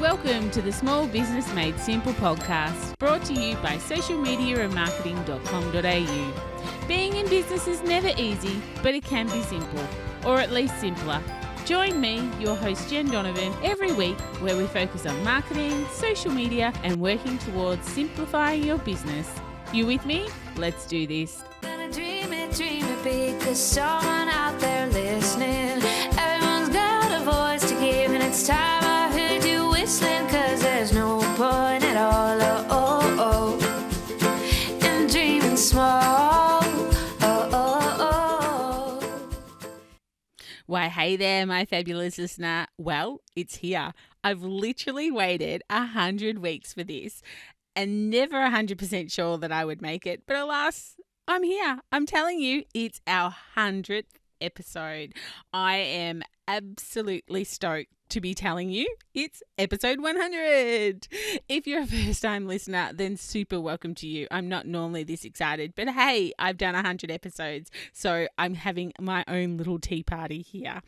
Welcome to the Small Business Made Simple podcast, brought to you by socialmediaandmarketing.com.au. Being in business is never easy, but it can be simple, or at least simpler. Join me, your host Jenn Donovan, every week where we focus on marketing, social media, and working towards simplifying your business. You with me? Let's do this. Gonna dream it big, 'cause someone out there listening. Everyone's got a voice to give, and it's time I heard you whistling, 'cause there's no point at all, in dreaming small, Why, hey there, my fabulous listener. Well, it's here. I've literally waited 100 weeks for this and never 100% sure that I would make it. But alas, I'm here. I'm telling you, it's our 100th episode. I am absolutely stoked to be telling you it's episode 100. If you're a first-time listener, then super welcome to you. I'm not normally this excited, but hey, I've done 100 episodes, so I'm having my own little tea party here.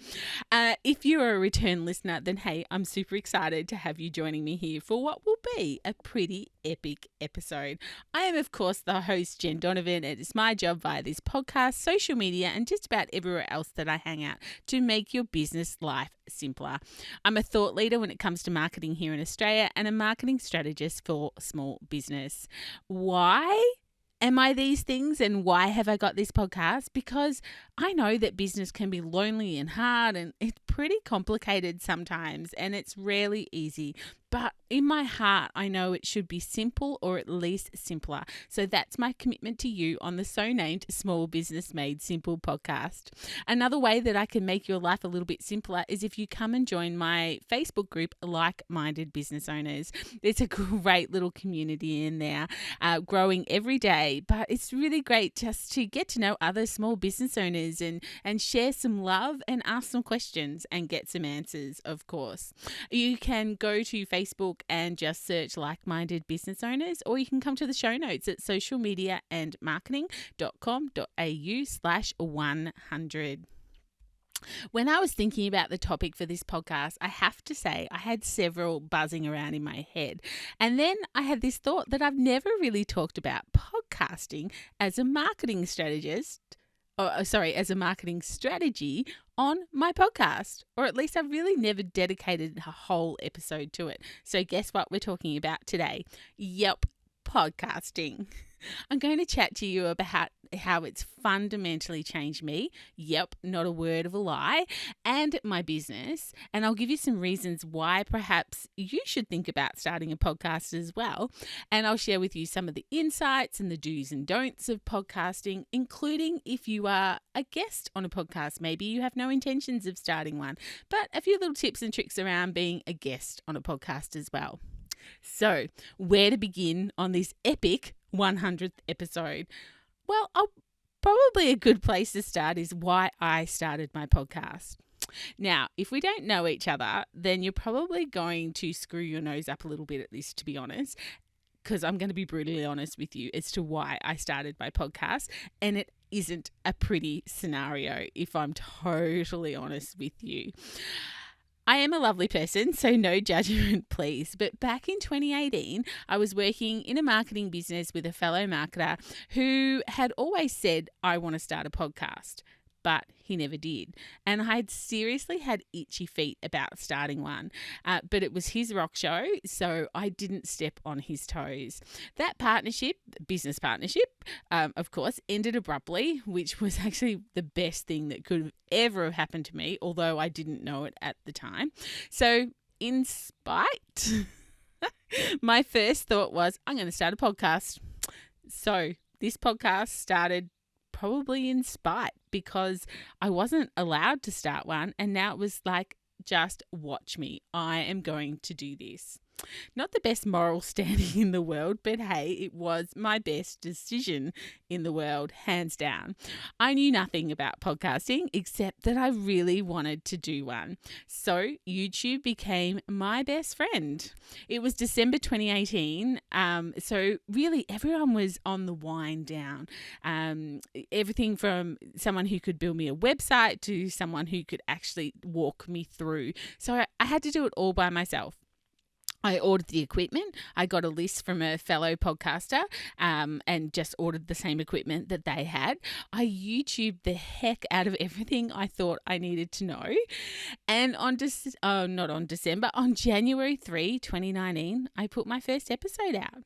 If you're a return listener, then hey, I'm super excited to have you joining me here for what will be a pretty epic episode. I am, of course, the host, Jenn Donovan, and it's my job via this podcast, social media, and just about everywhere else that I hang out to make your business life simpler. I'm a thought leader when it comes to marketing here in Australia and a marketing strategist for small business. Why am I these things, and why have I got this podcast? Because I know that business can be lonely and hard, and it's pretty complicated sometimes, and it's rarely easy. But in my heart, I know it should be simple, or at least simpler. So that's my commitment to you on the so-named Small Business Made Simple podcast. Another way that I can make your life a little bit simpler is if you come and join my Facebook group, Like-Minded Business Owners. It's a great little community in there, growing every day. But it's really great just to get to know other small business owners and share some love and ask some questions and get some answers, of course. You can go to Facebook and just search Like-Minded Business Owners, or you can come to the show notes at socialmediaandmarketing.com.au/100. When I was thinking about the topic for this podcast, I have to say I had several buzzing around in my head. And then I had this thought that I've never really talked about podcasting as a marketing strategist. As a marketing strategy on my podcast, or at least I've really never dedicated a whole episode to it. So guess what we're talking about today? Yep, podcasting. I'm going to chat to you about how it's fundamentally changed me. Yep, not a word of a lie, and my business. And I'll give you some reasons why perhaps you should think about starting a podcast as well. And I'll share with you some of the insights and the do's and don'ts of podcasting, including if you are a guest on a podcast. Maybe you have no intentions of starting one, but a few little tips and tricks around being a guest on a podcast as well. So, where to begin on this epic 100th episode? Well, probably a good place to start is why I started my podcast. Now, if we don't know each other, then you're probably going to screw your nose up a little bit at this, to be honest, because I'm going to be brutally honest with you as to why I started my podcast, and it isn't a pretty scenario, if I'm totally honest with you. I am a lovely person, so no judgment, please. But back in 2018, I was working in a marketing business with a fellow marketer who had always said, I want to start a podcast, but he never did. And I had seriously had itchy feet about starting one, but it was his rock show, so I didn't step on his toes. That business partnership, of course, ended abruptly, which was actually the best thing that could have ever have happened to me, although I didn't know it at the time. So in spite, my first thought was, I'm going to start a podcast. So this podcast started probably in spite, because I wasn't allowed to start one, and now it was like, just watch me. I am going to do this. Not the best moral standing in the world, but hey, it was my best decision in the world, hands down. I knew nothing about podcasting except that I really wanted to do one. So YouTube became my best friend. It was December 2018. So really everyone was on the wind down. Everything from someone who could build me a website to someone who could actually walk me through. So I had to do it all by myself. I ordered the equipment. I got a list from a fellow podcaster and just ordered the same equipment that they had. I YouTubed the heck out of everything I thought I needed to know. And on January 3, 2019, I put my first episode out.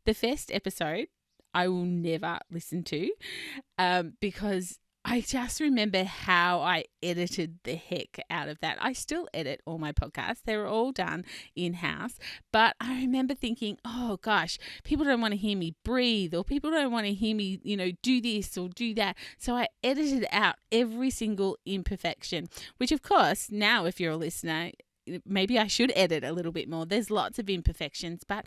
The first episode I will never listen to because I just remember how I edited the heck out of that. I still edit all my podcasts. They're all done in-house. But I remember thinking, oh gosh, people don't want to hear me breathe, or people don't want to hear me, do this or do that. So I edited out every single imperfection, which of course, now if you're a listener, maybe I should edit a little bit more. There's lots of imperfections, but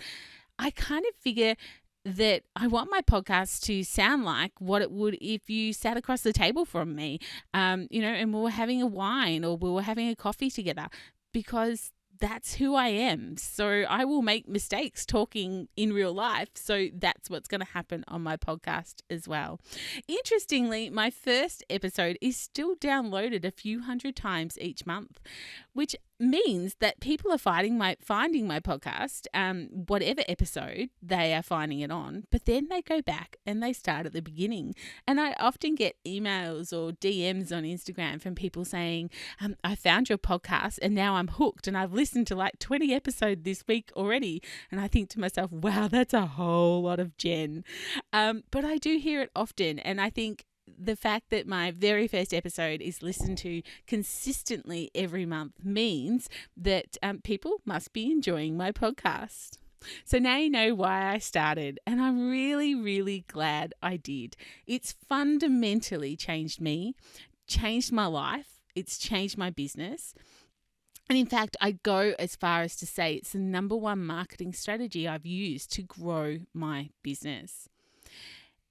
I kind of figure that I want my podcast to sound like what it would if you sat across the table from me, and we were having a wine or we were having a coffee together, because that's who I am. So I will make mistakes talking in real life. So that's what's going to happen on my podcast as well. Interestingly, my first episode is still downloaded a few hundred times each month, which means that people are finding my podcast, whatever episode they are finding it on, but then they go back and they start at the beginning. And I often get emails or DMs on Instagram from people saying, I found your podcast and now I'm hooked and I've listened to like 20 episodes this week already. And I think to myself, wow, that's a whole lot of Jen. But I do hear it often. And I think the fact that my very first episode is listened to consistently every month means that people must be enjoying my podcast. So now you know why I started, and I'm really, really glad I did. It's fundamentally changed me, changed my life. It's changed my business. And in fact, I go as far as to say it's the number one marketing strategy I've used to grow my business.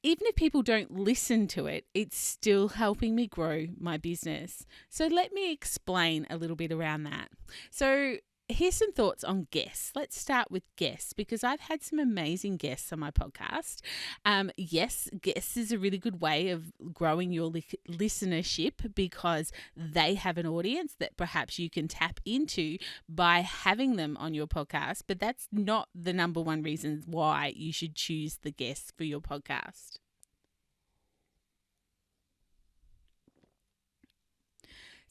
Even if people don't listen to it, it's still helping me grow my business. So let me explain a little bit around that. So here's some thoughts on guests. Let's start with guests, because I've had some amazing guests on my podcast. Yes, guests is a really good way of growing your listenership, because they have an audience that perhaps you can tap into by having them on your podcast. But that's not the number one reason why you should choose the guests for your podcast.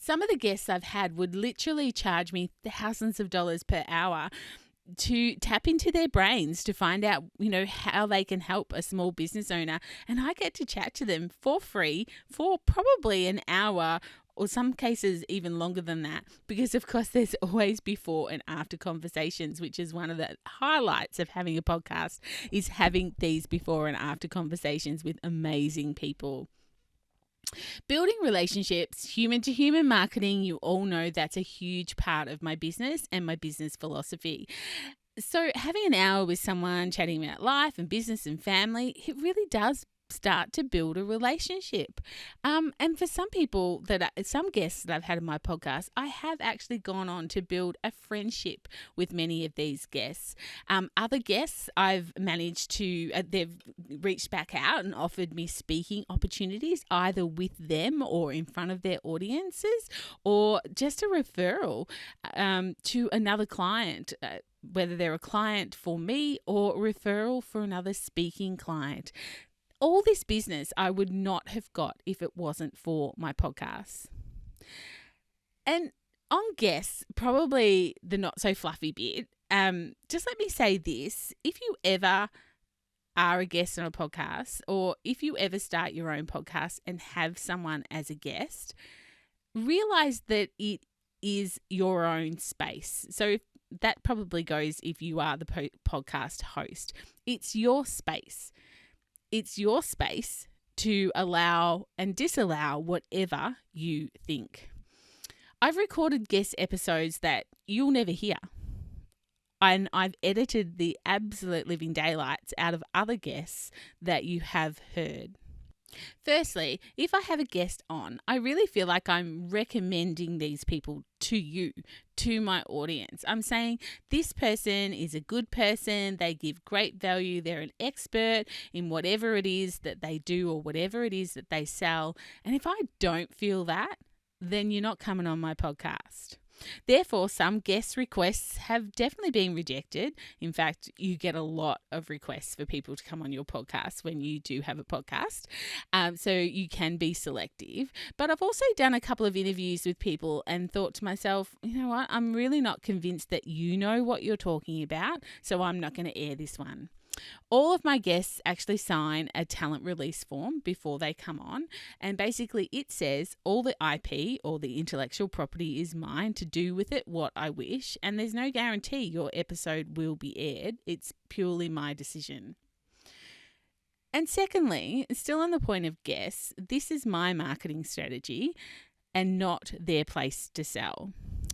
Some of the guests I've had would literally charge me thousands of dollars per hour to tap into their brains to find out, how they can help a small business owner. And I get to chat to them for free for probably an hour, or some cases even longer than that, because of course there's always before and after conversations, which is one of the highlights of having a podcast, is having these before and after conversations with amazing people. Building relationships, human to human marketing, you all know that's a huge part of my business and my business philosophy. So having an hour with someone chatting about life and business and family, it really does start to build a relationship. And for some guests that I've had on my podcast, I have actually gone on to build a friendship with many of these guests. Other guests I've managed to, they've reached back out and offered me speaking opportunities, either with them or in front of their audiences, or just a referral to another client, whether they're a client for me or a referral for another speaking client. All this business I would not have got if it wasn't for my podcast. And on guests, probably the not so fluffy bit, just let me say this. If you ever are a guest on a podcast, or if you ever start your own podcast and have someone as a guest, realize that it is your own space. So that probably goes if you are the podcast host. It's your space. It's your space to allow and disallow whatever you think. I've recorded guest episodes that you'll never hear. And I've edited the absolute living daylights out of other guests that you have heard. Firstly, if I have a guest on, I really feel like I'm recommending these people to you, to my audience. I'm saying this person is a good person, they give great value, they're an expert in whatever it is that they do or whatever it is that they sell. And if I don't feel that, then you're not coming on my podcast. Therefore, some guest requests have definitely been rejected. In fact, you get a lot of requests for people to come on your podcast when you do have a podcast. So you can be selective. But I've also done a couple of interviews with people and thought to myself, you know what, I'm really not convinced that you know what you're talking about, so I'm not going to air this one. All of my guests actually sign a talent release form before they come on, and basically it says all the IP or the intellectual property is mine to do with it what I wish, and there's no guarantee your episode will be aired. It's purely my decision. And secondly, still on the point of guests, this is my marketing strategy and not their place to sell.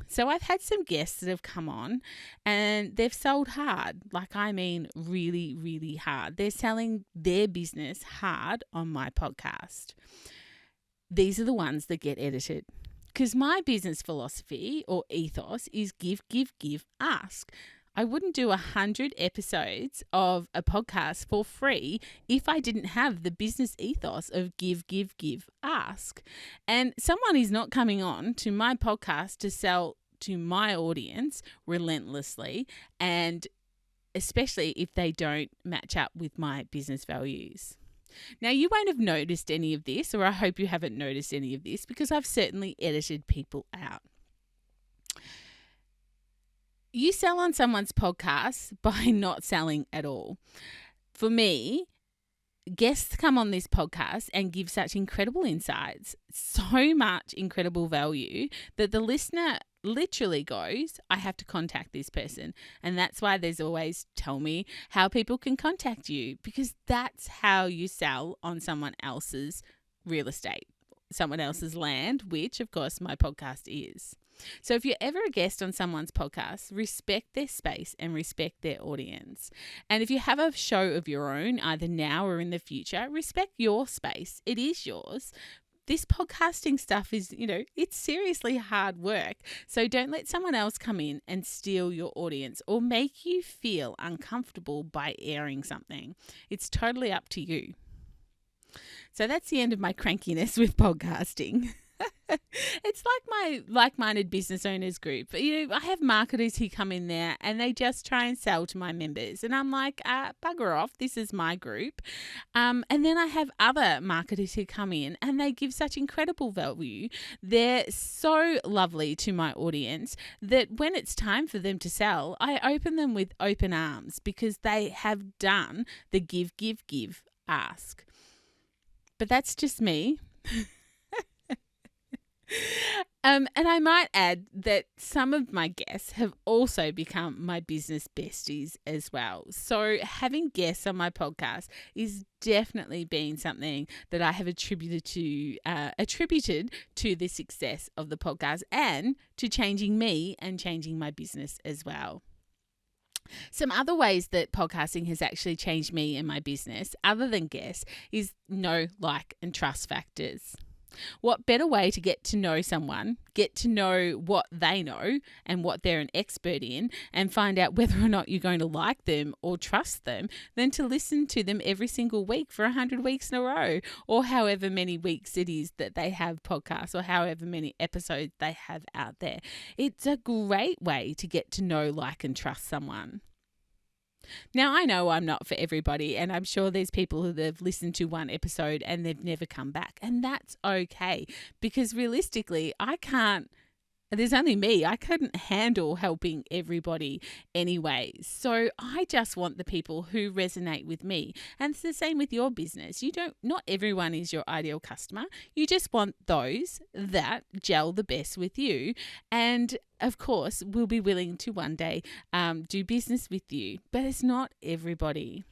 So I've had some guests that have come on and they've sold hard. Like, I mean, really, really hard. They're selling their business hard on my podcast. These are the ones that get edited. Because my business philosophy or ethos is give, give, give, ask. I wouldn't do 100 episodes of a podcast for free if I didn't have the business ethos of give, give, give, ask. And someone is not coming on to my podcast to sell to my audience relentlessly, and especially if they don't match up with my business values. Now, you won't have noticed any of this, or I hope you haven't noticed any of this, because I've certainly edited people out. You sell on someone's podcast by not selling at all. For me, guests come on this podcast and give such incredible insights, so much incredible value, that the listener literally goes, I have to contact this person. And that's why there's always tell me how people can contact you, because that's how you sell on someone else's real estate, someone else's land, which of course my podcast is. So if you're ever a guest on someone's podcast, respect their space and respect their audience. And if you have a show of your own, either now or in the future, respect your space. It is yours. This podcasting stuff is, it's seriously hard work. So don't let someone else come in and steal your audience or make you feel uncomfortable by airing something. It's totally up to you. So that's the end of my crankiness with podcasting. It's like my like-minded business owners group. I have marketers who come in there and they just try and sell to my members. And I'm like, bugger off, this is my group. And then I have other marketers who come in and they give such incredible value. They're so lovely to my audience that when it's time for them to sell, I open them with open arms because they have done the give, give, give, ask. But that's just me. And I might add that some of my guests have also become my business besties as well. So having guests on my podcast is definitely been something that I have attributed to the success of the podcast and to changing me and changing my business as well. Some other ways that podcasting has actually changed me and my business, other than guests, is know, like, and trust factors. What better way to get to know someone, get to know what they know and what they're an expert in, and find out whether or not you're going to like them or trust them, than to listen to them every single week for 100 weeks in a row, or however many weeks it is that they have podcasts, or however many episodes they have out there. It's a great way to get to know, like, and trust someone. Now, I know I'm not for everybody, and I'm sure there's people who have listened to one episode and they've never come back, and that's okay, because realistically, there's only me. I couldn't handle helping everybody anyway. So I just want the people who resonate with me. And it's the same with your business. Not everyone is your ideal customer. You just want those that gel the best with you. And of course, will be willing to one day do business with you. But it's not everybody.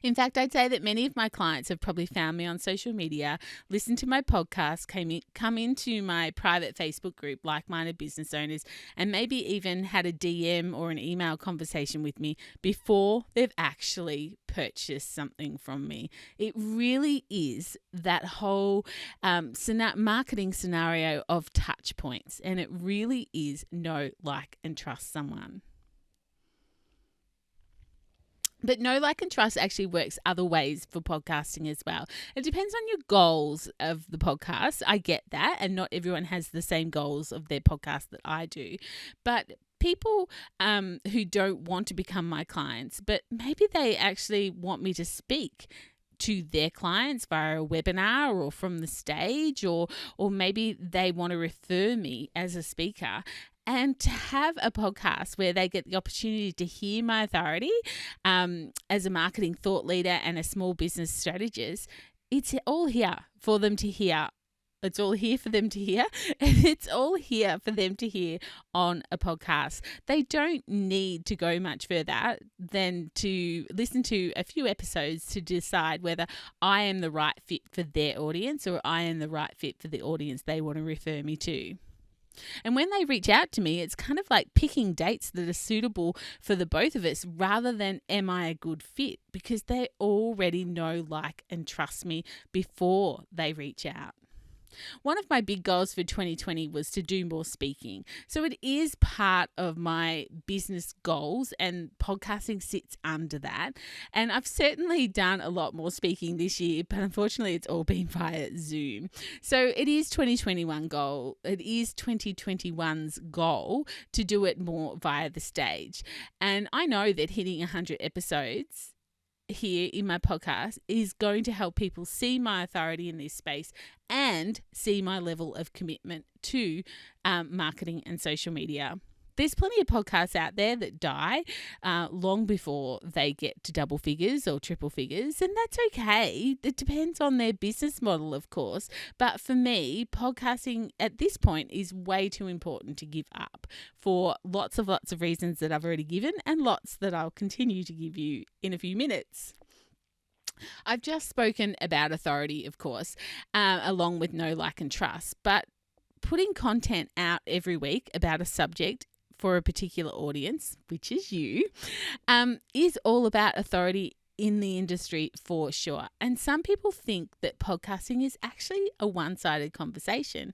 In fact, I'd say that many of my clients have probably found me on social media, listened to my podcast, come into my private Facebook group, Like-Minded Business Owners, and maybe even had a DM or an email conversation with me before they've actually purchased something from me. It really is that whole marketing scenario of touch points, and it really is know, like, and trust someone. But know, like, and trust actually works other ways for podcasting as well. It depends on your goals of the podcast. I get that. And not everyone has the same goals of their podcast that I do. But people who don't want to become my clients, but maybe they actually want me to speak to their clients via a webinar or from the stage, or maybe they want to refer me as a speaker. And to have a podcast where they get the opportunity to hear my authority as a marketing thought leader and a small business strategist, it's all here for them to hear. It's all here for them to hear, and it's all here for them to hear on a podcast. They don't need to go much further than to listen to a few episodes to decide whether I am the right fit for their audience or I am the right fit for the audience they want to refer me to. And when they reach out to me, it's kind of like picking dates that are suitable for the both of us rather than am I a good fit, because they already know, like, and trust me before they reach out. One of my big goals for 2020 was to do more speaking. So it is part of my business goals, and podcasting sits under that. And I've certainly done a lot more speaking this year, but unfortunately it's all been via Zoom. So it is 2021 goal. It is 2021's goal to do it more via the stage. And I know that hitting 100 episodes here in my podcast is going to help people see my authority in this space and see my level of commitment to marketing and social media. There's plenty of podcasts out there that die long before they get to double figures or triple figures, and that's okay. It depends on their business model, of course. But for me, podcasting at this point is way too important to give up for lots of reasons that I've already given, and lots that I'll continue to give you in a few minutes. I've just spoken about authority, of course, along with know, like, and trust, but putting content out every week about a subject for a particular audience, which is you, is all about authority in the industry for sure. And some people think that podcasting is actually a one-sided conversation.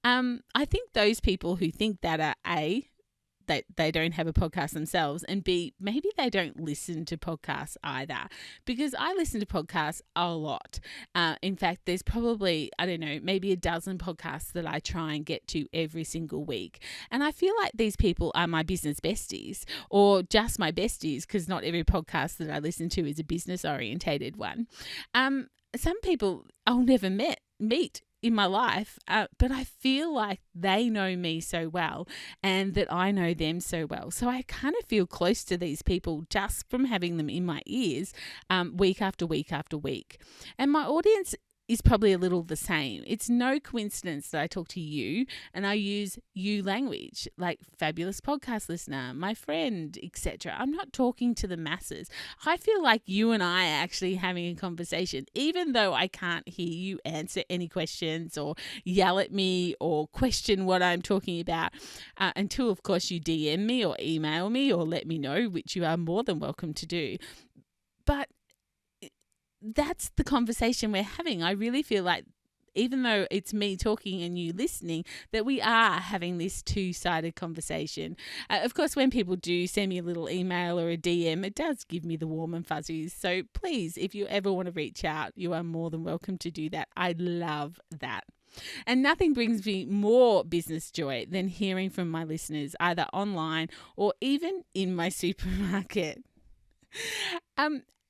I think those people who think that are A, that they don't have a podcast themselves, and B, maybe they don't listen to podcasts either, because I listen to podcasts a lot. In fact, there's probably, I don't know, maybe a dozen podcasts that I try and get to every single week. And I feel like these people are my business besties, or just my besties, because not every podcast that I listen to is a business orientated one. Some people I'll never meet in my life, but I feel like they know me so well and that I know them so well. So I kind of feel close to these people just from having them in my ears week after week after week. And my audience is probably a little the same. It's no coincidence that I talk to you and I use you language, like fabulous podcast listener, my friend, etc. I'm not talking to the masses. I feel like you and I are actually having a conversation, even though I can't hear you answer any questions or yell at me or question what I'm talking about until, of course, you DM me or email me or let me know, which you are more than welcome to do. But that's the conversation we're having. I really feel like, even though it's me talking and you listening, that we are having this two-sided conversation. Of course, when people do send me a little email or a DM, it does give me the warm and fuzzies. So please, if you ever want to reach out, you are more than welcome to do that. I love that. And nothing brings me more business joy than hearing from my listeners, either online or even in my supermarket.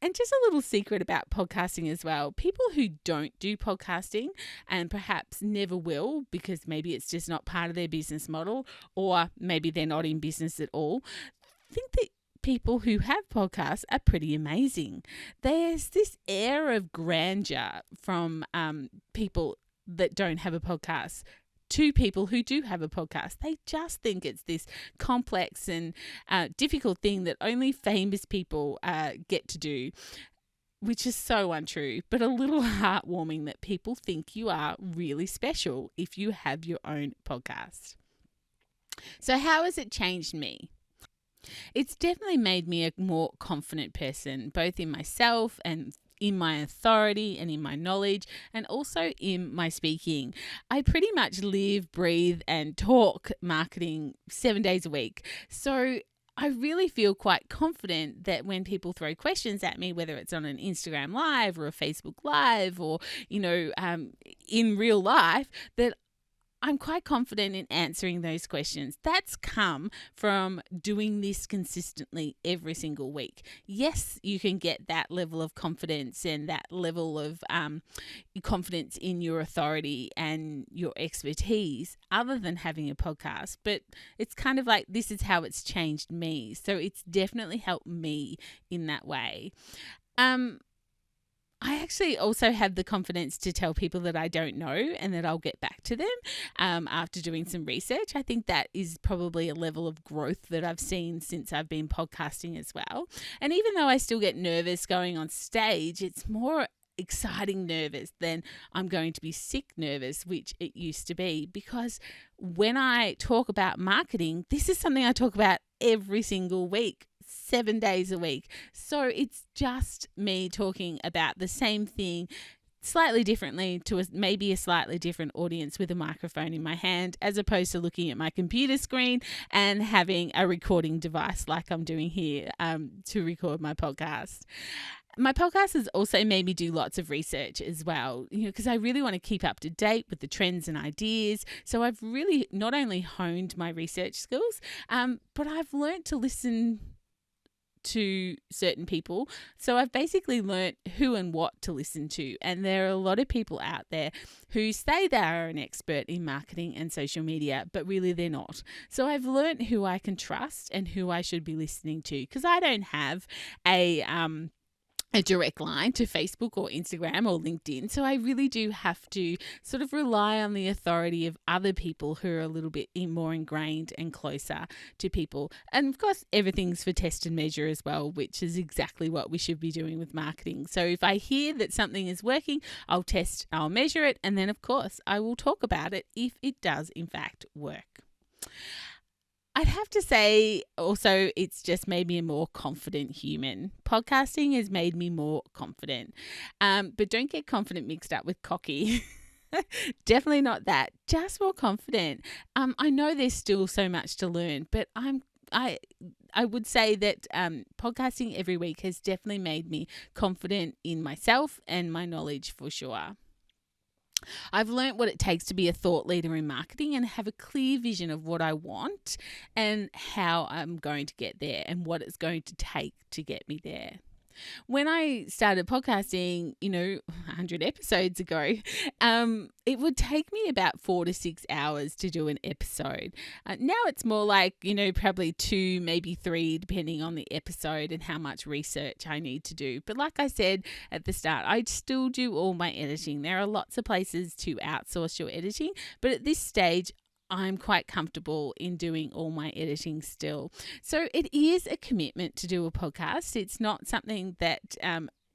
And just a little secret about podcasting as well. People who don't do podcasting and perhaps never will, because maybe it's just not part of their business model, or maybe they're not in business at all, think that people who have podcasts are pretty amazing. There's this air of grandeur from people that don't have a podcast to people who do have a podcast. They just think it's this complex and difficult thing that only famous people get to do, which is so untrue, but a little heartwarming that people think you are really special if you have your own podcast. So how has it changed me? It's definitely made me a more confident person, both in myself and in my authority and in my knowledge, and also in my speaking. I pretty much live, breathe, and talk marketing 7 days a week. So I really feel quite confident that when people throw questions at me, whether it's on an Instagram Live or a Facebook Live or, in real life, that I'm quite confident in answering those questions. That's come from doing this consistently every single week. Yes, you can get that level of confidence and that level of confidence in your authority and your expertise other than having a podcast, but it's kind of like this is how it's changed me. So it's definitely helped me in that way. I actually also have the confidence to tell people that I don't know and that I'll get back to them after doing some research. I think that is probably a level of growth that I've seen since I've been podcasting as well. And even though I still get nervous going on stage, it's more exciting nervous than I'm going to be sick nervous, which it used to be, because when I talk about marketing, this is something I talk about every single week, 7 days a week. So it's just me talking about the same thing slightly differently to maybe a slightly different audience with a microphone in my hand, as opposed to looking at my computer screen and having a recording device like I'm doing here to record my podcast. My podcast has also made me do lots of research as well, because I really want to keep up to date with the trends and ideas. So I've really not only honed my research skills, but I've learnt to listen to certain people. So I've basically learnt who and what to listen to. And there are a lot of people out there who say they are an expert in marketing and social media, but really they're not. So I've learnt who I can trust and who I should be listening to, because I don't have a direct line to Facebook or Instagram or LinkedIn. So I really do have to sort of rely on the authority of other people who are a little bit more ingrained and closer to people. And of course, everything's for test and measure as well, which is exactly what we should be doing with marketing. So if I hear that something is working, I'll test, I'll measure it, and then of course I will talk about it if it does in fact work. I'd have to say also it's just made me a more confident human. Podcasting has made me more confident. But don't get confident mixed up with cocky. Definitely not that. Just more confident. I know there's still so much to learn, but I would say that podcasting every week has definitely made me confident in myself and my knowledge for sure. I've learnt what it takes to be a thought leader in marketing and have a clear vision of what I want and how I'm going to get there and what it's going to take to get me there. When I started podcasting, 100 episodes ago, it would take me about 4 to 6 hours to do an episode. Now it's more like, probably 2, maybe 3, depending on the episode and how much research I need to do. But like I said at the start, I still do all my editing. There are lots of places to outsource your editing, but at this stage, I'm quite comfortable in doing all my editing still. So it is a commitment to do a podcast. It's not something that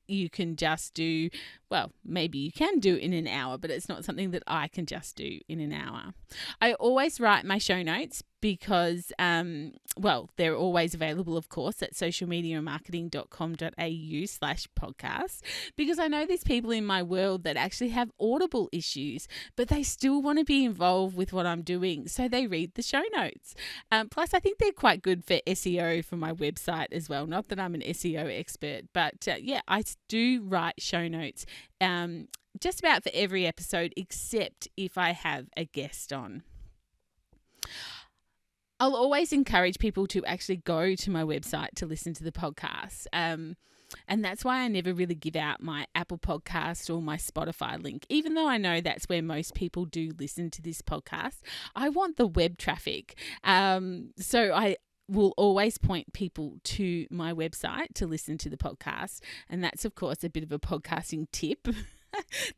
you can just do, well, maybe you can do in an hour, but it's not something that I can just do in an hour. I always write my show notes because, they're always available, of course, at socialmediamarketing.com.au/podcast, because I know there's people in my world that actually have audible issues, but they still want to be involved with what I'm doing. So they read the show notes. Plus, I think they're quite good for SEO for my website as well. Not that I'm an SEO expert, but I do write show notes just about for every episode, except if I have a guest on. I'll always encourage people to actually go to my website to listen to the podcast. And that's why I never really give out my Apple Podcast or my Spotify link, even though I know that's where most people do listen to this podcast. I want the web traffic. So I will always point people to my website to listen to the podcast. And that's, of course, a bit of a podcasting tip.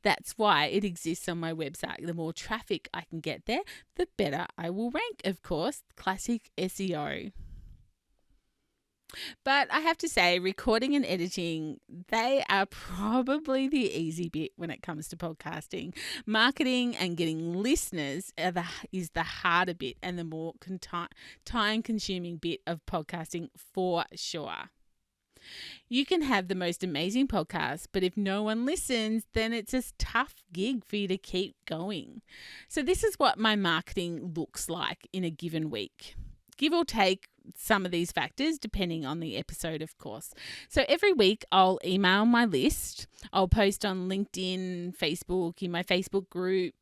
That's why it exists on my website. The more traffic I can get there, the better I will rank, of course. Classic SEO. But I have to say, recording and editing, they are probably the easy bit when it comes to podcasting. Marketing and getting listeners is the harder bit and the more time-consuming bit of podcasting for sure. You can have the most amazing podcast, but if no one listens, then it's a tough gig for you to keep going. So this is what my marketing looks like in a given week. give or take some of these factors depending on the episode, of course. So every week I'll email my list. I'll post on LinkedIn, Facebook, in my Facebook group,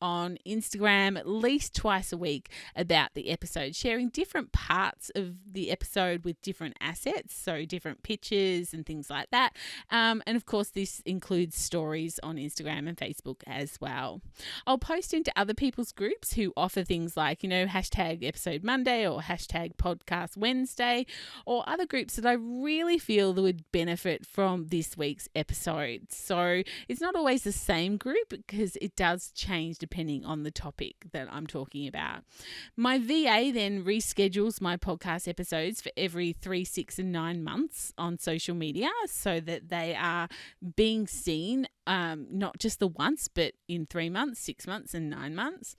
on Instagram at least twice a week about the episode, sharing different parts of the episode with different assets, so different pictures and things like that. And of course, this includes stories on Instagram and Facebook as well. I'll post into other people's groups who offer things like, hashtag episode Monday or hashtag podcast Wednesday, or other groups that I really feel that would benefit from this week's episode. So it's not always the same group because it does change depending on the topic that I'm talking about. My VA then reschedules my podcast episodes for every 3, 6, and 9 months on social media so that they are being seen not just the once, but in 3 months, 6 months, and 9 months.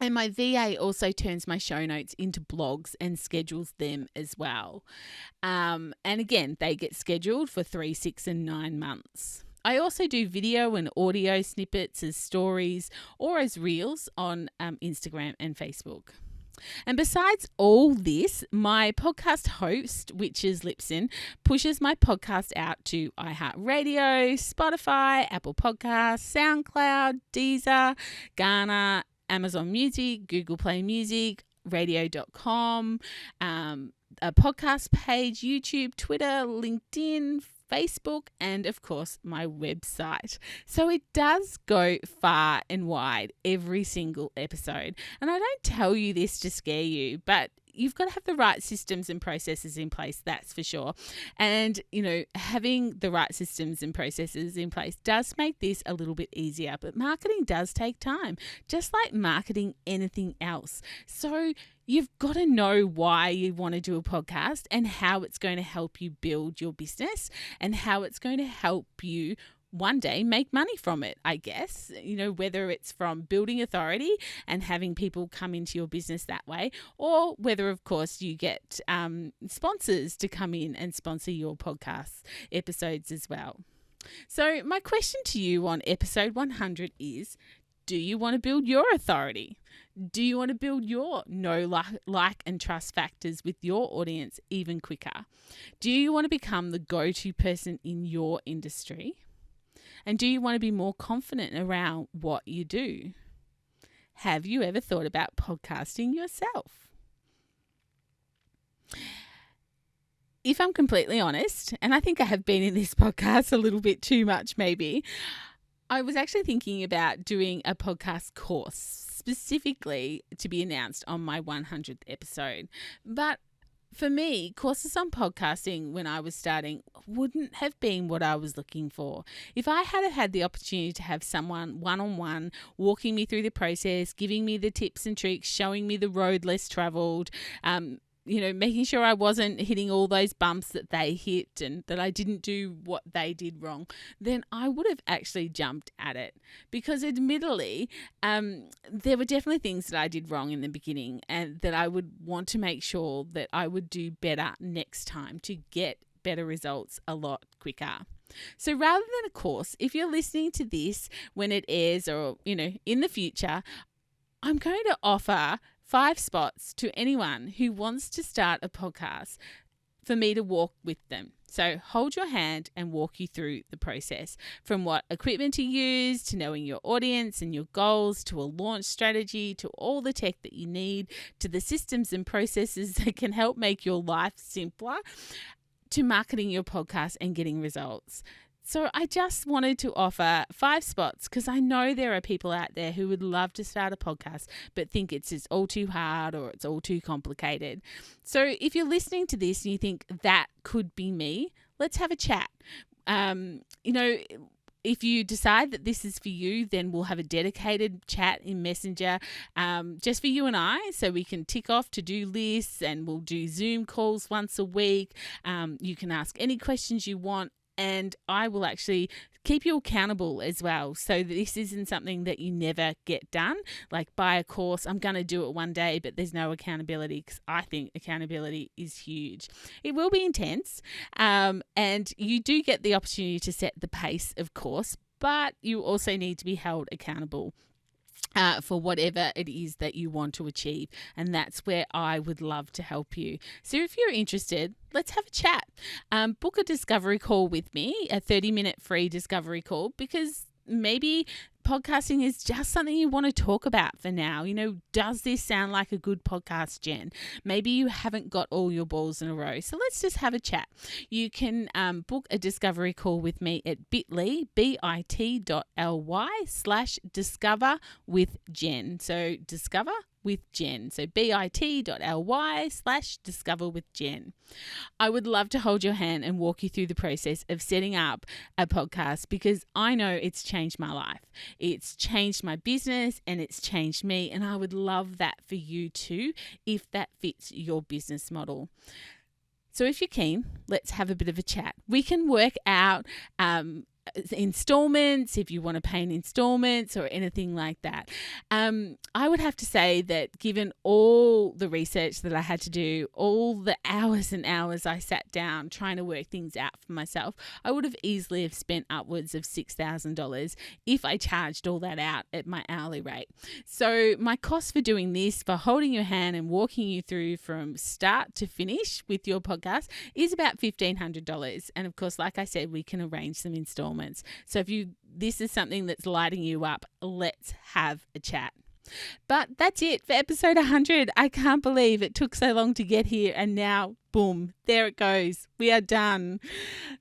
And my VA also turns my show notes into blogs and schedules them as well. And again, they get scheduled for 3, 6, and 9 months. I also do video and audio snippets as stories or as reels on Instagram and Facebook. And besides all this, my podcast host, which is Lipson, pushes my podcast out to iHeartRadio, Spotify, Apple Podcasts, SoundCloud, Deezer, Ghana, Amazon Music, Google Play Music, radio.com, a podcast page, YouTube, Twitter, LinkedIn, Facebook, and of course my website. So it does go far and wide every single episode. And I don't tell you this to scare you, but you've got to have the right systems and processes in place, that's for sure. And, having the right systems and processes in place does make this a little bit easier. But marketing does take time, just like marketing anything else. So you've got to know why you want to do a podcast and how it's going to help you build your business and how it's going to help you one day make money from it, I guess, whether it's from building authority and having people come into your business that way, or whether, of course, you get sponsors to come in and sponsor your podcast episodes as well. So my question to you on episode 100 is, do you want to build your authority? Do you want to build your know, like, and trust factors with your audience even quicker? Do you want to become the go-to person in your industry? And do you want to be more confident around what you do? Have you ever thought about podcasting yourself? If I'm completely honest, and I think I have been in this podcast a little bit too much maybe, I was actually thinking about doing a podcast course specifically to be announced on my 100th episode. But for me, courses on podcasting when I was starting wouldn't have been what I was looking for. If I had the opportunity to have someone one-on-one walking me through the process, giving me the tips and tricks, showing me the road less traveled, making sure I wasn't hitting all those bumps that they hit and that I didn't do what they did wrong, then I would have actually jumped at it. Because admittedly, there were definitely things that I did wrong in the beginning and that I would want to make sure that I would do better next time to get better results a lot quicker. So rather than a course, if you're listening to this when it airs or, in the future, I'm going to offer 5 spots to anyone who wants to start a podcast for me to walk with them. So hold your hand and walk you through the process, from what equipment to use, to knowing your audience and your goals, to a launch strategy, to all the tech that you need, to the systems and processes that can help make your life simpler, to marketing your podcast and getting results. So I just wanted to offer 5 spots because I know there are people out there who would love to start a podcast but think it's just all too hard or it's all too complicated. So if you're listening to this and you think that could be me, let's have a chat. If you decide that this is for you, then we'll have a dedicated chat in Messenger just for you and I, so we can tick off to-do lists, and we'll do Zoom calls once a week. You can ask any questions you want, and I will actually keep you accountable as well. So this isn't something that you never get done. Like buy a course, I'm going to do it one day, but there's no accountability, because I think accountability is huge. It will be intense, and you do get the opportunity to set the pace, of course, but you also need to be held accountable. for whatever it is that you want to achieve. And that's where I would love to help you. So if you're interested, let's have a chat. Book a discovery call with me, a 30-minute free discovery call, because maybe podcasting is just something you want to talk about for now. Does this sound like a good podcast, Jen? Maybe you haven't got all your balls in a row. So let's just have a chat. You can book a discovery call with me at bit.ly/discover with Jen. So discover with Jen. So bit.ly/discover with Jen. I would love to hold your hand and walk you through the process of setting up a podcast, because I know it's changed my life. It's changed my business and it's changed me. And I would love that for you too, if that fits your business model. So if you're keen, let's have a bit of a chat. We can work out installments, if you want to pay in installments or anything like that. I would have to say that given all the research that I had to do, all the hours and hours I sat down trying to work things out for myself, I would have easily have spent upwards of $6,000 if I charged all that out at my hourly rate. So my cost for doing this, for holding your hand and walking you through from start to finish with your podcast, is about $1,500. And of course, like I said, we can arrange some installments. So if this is something that's lighting you up, let's have a chat. But that's it for episode 100. I can't believe it took so long to get here, and now, boom, there it goes. We are done.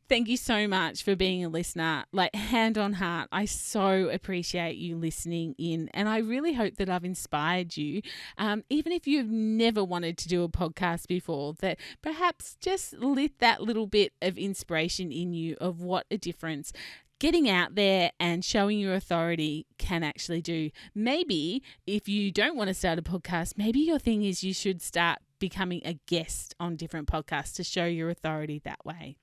Thank you so much for being a listener. Like, hand on heart, I so appreciate you listening in, and I really hope that I've inspired you, even if you've never wanted to do a podcast before, that perhaps just lit that little bit of inspiration in you of what a difference getting out there and showing your authority can actually do. Maybe if you don't want to start a podcast, maybe your thing is you should start becoming a guest on different podcasts to show your authority that way.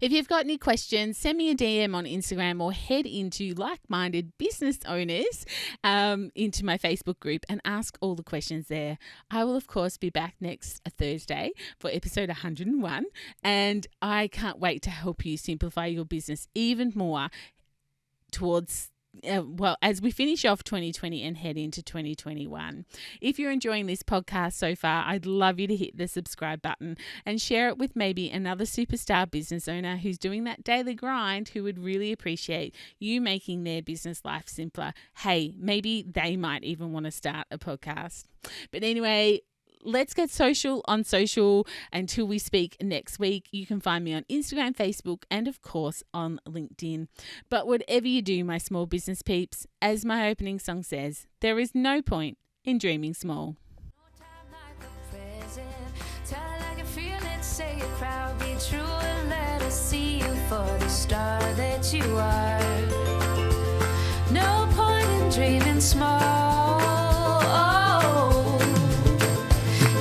If you've got any questions, send me a DM on Instagram or head into Like-Minded Business Owners into my Facebook group and ask all the questions there. I will, of course, be back next Thursday for episode 101, and I can't wait to help you simplify your business even more towards as we finish off 2020 and head into 2021. If you're enjoying this podcast so far, I'd love you to hit the subscribe button and share it with maybe another superstar business owner who's doing that daily grind, who would really appreciate you making their business life simpler. Hey, maybe they might even want to start a podcast. But anyway, let's get social on social until we speak next week. You can find me on Instagram, Facebook, and of course on LinkedIn. But whatever you do, my small business peeps, as my opening song says, there is no point in dreaming small. Tell I can feel it, say it proud, be true, and let us see you for the star that you are. No point in dreaming small.